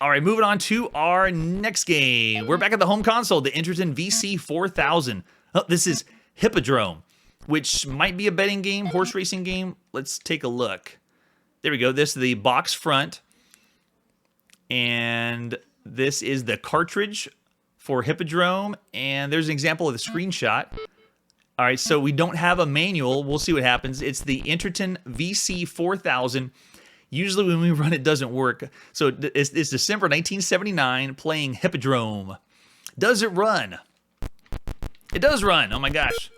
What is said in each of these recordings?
All right, moving on to our next game. We're back at the home console, the Interton VC 4000. Oh, this is Hippodrome, which might be a betting game, horse racing game. Let's take a look. There we go. This is the box front. And this is the cartridge for Hippodrome. And there's an example of the screenshot. All right, so we don't have a manual. We'll see what happens. It's the Interton VC 4000. Usually when we run it doesn't work. So it's December 1979 playing Hippodrome. Does it run? It does run. Oh my gosh.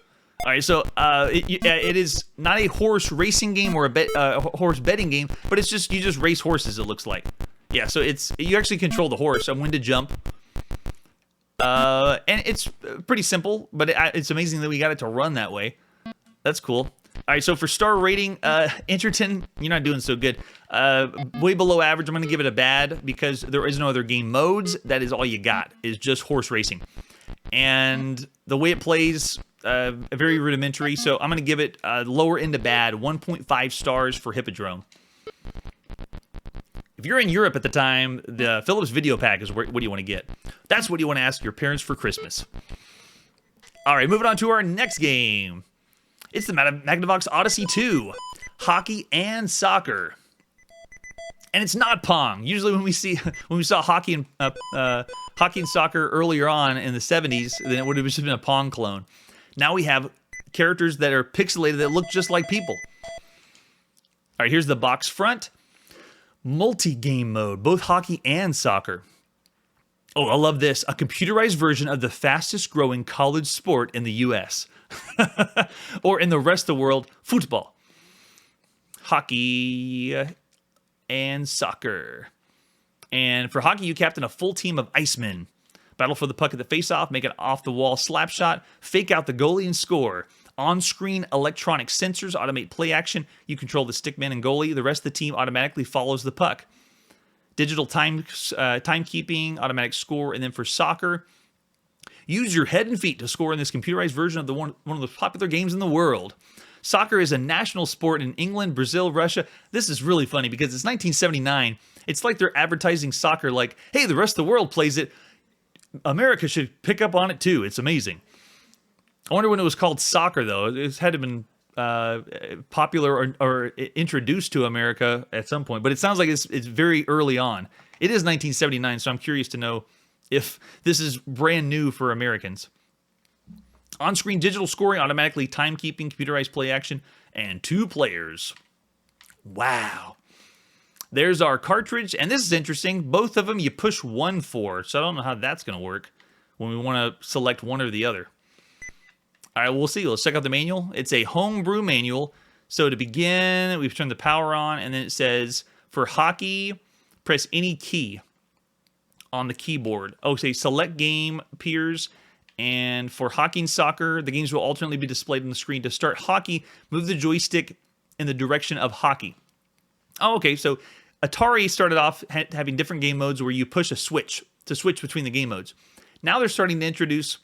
All right, so it is not a horse racing game or a horse betting game, but it's just you just race horses, it looks like. Yeah, so you actually control the horse on when to jump. And it's pretty simple, but it's amazing that we got it to run that way. That's cool. All right, so for star rating, Interton, you're not doing so good. Way below average. I'm going to give it a bad because there is no other game modes. That is all you got, is just horse racing. And the way it plays, very rudimentary. So I'm going to give it lower end of bad, 1.5 stars for Hippodrome. If you're in Europe at the time, the Philips video pack is what do you want to get? That's what you want to ask your parents for Christmas. All right, moving on to our next game. It's the Magnavox Odyssey 2, hockey and soccer, and it's not Pong. Usually, when we saw hockey and soccer earlier on in the 70s, then it would have just been a Pong clone. Now we have characters that are pixelated that look just like people. All right, here's the box front. Multi-game mode, both hockey and soccer. Oh, I love this. A computerized version of the fastest growing college sport in the U.S. or in the rest of the world, football, hockey, and soccer. And for hockey, you captain a full team of icemen. Battle for the puck at the face-off, make an off-the-wall slap shot, fake out the goalie and score. On-screen electronic sensors automate play action. You control the stickman and goalie. The rest of the team automatically follows the puck. Digital timekeeping, automatic score. And then for soccer, use your head and feet to score in this computerized version of one of the popular games in the world. Soccer is a national sport in England, Brazil, Russia. This is really funny because it's 1979. It's like they're advertising soccer like, hey, the rest of the world plays it. America should pick up on it too. It's amazing. I wonder when it was called soccer, though. It had to have been popular or introduced to America at some point. But it sounds like it's very early on. It is 1979, so I'm curious to know if this is brand new for Americans. On-screen digital scoring, automatically timekeeping, computerized play action, and 2 players. Wow. There's our cartridge, and this is interesting. Both of them you push 1 for, so I don't know how that's going to work when we want to select one or the other. All right, we'll see. Let's check out the manual. It's a homebrew manual. So to begin, we've turned the power on, and then it says, for hockey, press any key on the keyboard. Oh, say select game appears, and for hockey and soccer, the games will alternately be displayed on the screen. To start hockey, move the joystick in the direction of hockey. Oh, okay, so Atari started off having different game modes where you push a switch to switch between the game modes. Now they're starting to introduce,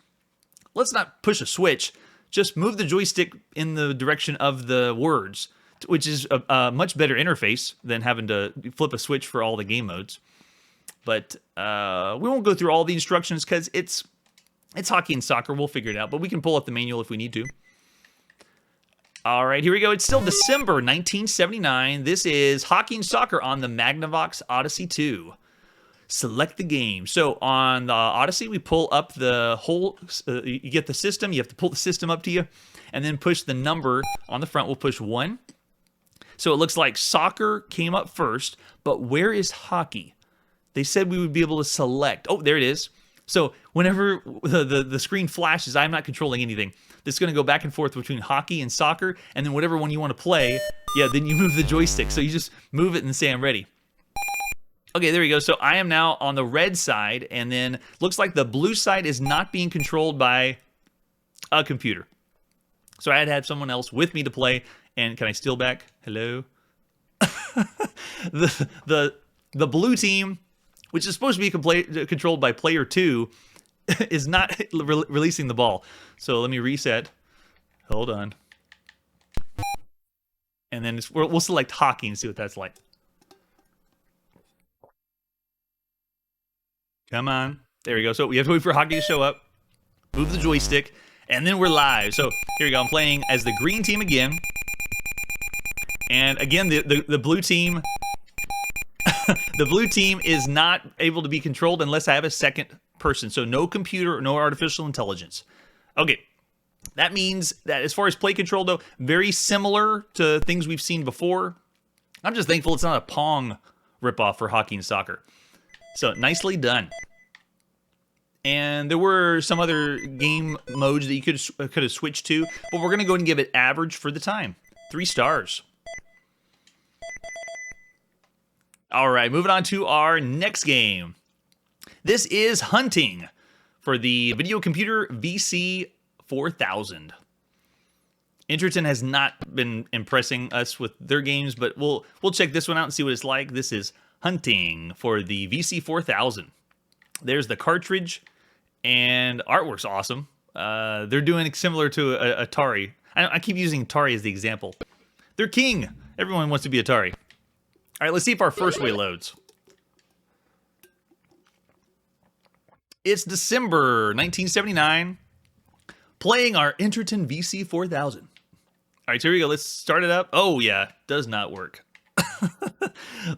let's not push a switch, just move the joystick in the direction of the words, which is a much better interface than having to flip a switch for all the game modes. But we won't go through all the instructions because it's hockey and soccer. We'll figure it out, but we can pull up the manual if we need to. All right, here we go. It's still December 1979. This is hockey and soccer on the Magnavox Odyssey 2. Select the game. So on the Odyssey, we pull up the whole, you get the system, you have to pull the system up to you, and then push the number on the front. We'll push 1. So it looks like soccer came up first, but where is hockey? They said we would be able to select. Oh, there it is. So whenever the screen flashes, I'm not controlling anything. It's going to go back and forth between hockey and soccer, and then whatever one you want to play, yeah, then you move the joystick. So you just move it and say, I'm ready. Okay, there we go. So I am now on the red side, and then looks like the blue side is not being controlled by a computer. So I had to have someone else with me to play, and can I steal back? Hello? the blue team, which is supposed to be controlled by player 2, is not releasing the ball. So let me reset. Hold on. And then we'll select hockey and see what that's like. Come on. There we go. So we have to wait for hockey to show up. Move the joystick. And then we're live. So here we go. I'm playing as the green team again. And again, the blue team... the blue team is not able to be controlled unless I have a second person. So no computer, no artificial intelligence. Okay. That means that as far as play control, though, very similar to things we've seen before. I'm just thankful it's not a Pong ripoff for hockey and soccer. So nicely done. And there were some other game modes that you could have switched to, but we're going to go ahead and give it average for the time. 3 stars. All right, moving on to our next game. This is Hunting for the Video Computer VC 4000. Interton has not been impressing us with their games, but we'll check this one out and see what it's like. This is Hunting for the VC 4000. There's the cartridge, and artwork's awesome. They're doing similar to Atari. I keep using Atari as the example. They're king. Everyone wants to be Atari. All right, let's see if our first way loads. It's December 1979. Playing our Interton VC 4000. All right, so here we go. Let's start it up. Oh, yeah, does not work.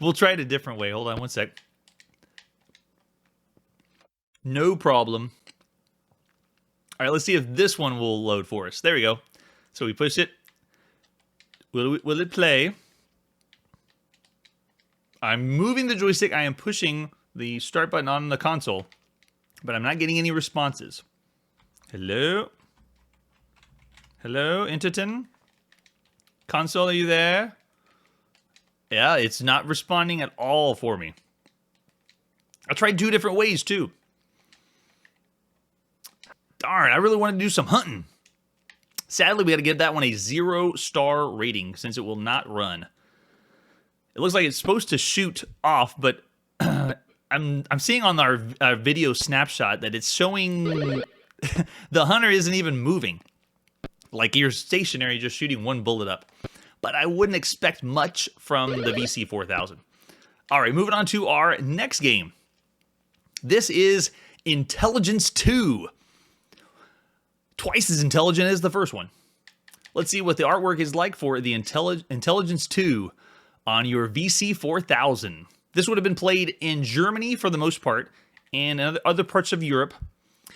We'll try it a different way. Hold on one sec. No problem. All right, let's see if this one will load for us. There we go. So we push it. Will it play? I'm moving the joystick. I am pushing the start button on the console, but I'm not getting any responses. Hello? Hello, Interton? Console, are you there? Yeah, it's not responding at all for me. I tried 2 different ways, too. Darn, I really want to do some hunting. Sadly, we got to give that one a 0-star rating since it will not run. It looks like it's supposed to shoot off, but I'm seeing on our video snapshot that it's showing the hunter isn't even moving. Like you're stationary, just shooting 1 bullet up. But I wouldn't expect much from the VC 4000. All right, moving on to our next game. This is Intelligence 2. Twice as intelligent as the first one. Let's see what the artwork is like for the Intelligence 2 on your VC 4000. This would have been played in Germany for the most part, and in other parts of Europe.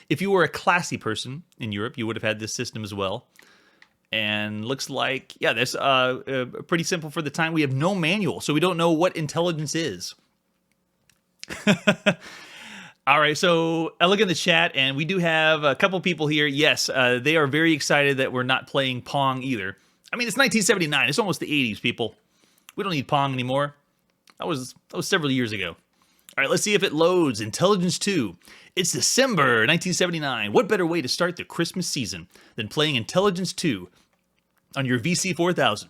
If you were a classy person in Europe, you would have had this system as well. And looks like, yeah, that's pretty simple for the time. We have no manual, so we don't know what intelligence is. All right, so I look in the chat, and we do have a couple people here. Yes, they are very excited that we're not playing Pong either. I mean, it's 1979. It's almost the 80s, people. We don't need Pong anymore. That was several years ago. All right, let's see if it loads. Intelligence 2. It's December 1979. What better way to start the Christmas season than playing Intelligence 2 on your VC 4000?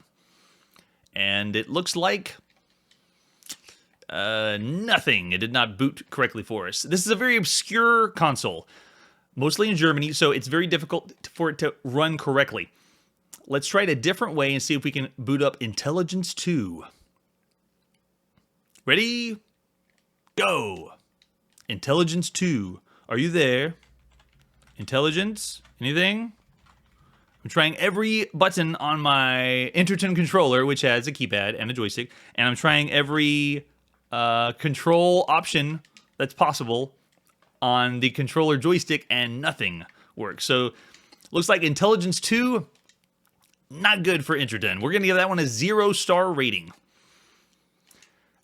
And it looks like nothing. It did not boot correctly for us. This is a very obscure console, mostly in Germany, so it's very difficult for it to run correctly. Let's try it a different way and see if we can boot up Intelligence 2. Ready? Go! Intelligence 2. Are you there? Intelligence? Anything? I'm trying every button on my Interton controller, which has a keypad and a joystick, and I'm trying every control option that's possible on the controller joystick, and nothing works. So, looks like Intelligence 2, not good for Interton. We're going to give that one a 0-star rating.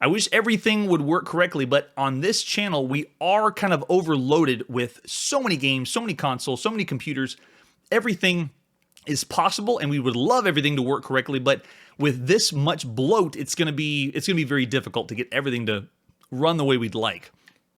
I wish everything would work correctly, but on this channel, we are kind of overloaded with so many games, so many consoles, so many computers. Everything is possible, and we would love everything to work correctly, but with this much bloat, it's going to be very difficult to get everything to run the way we'd like.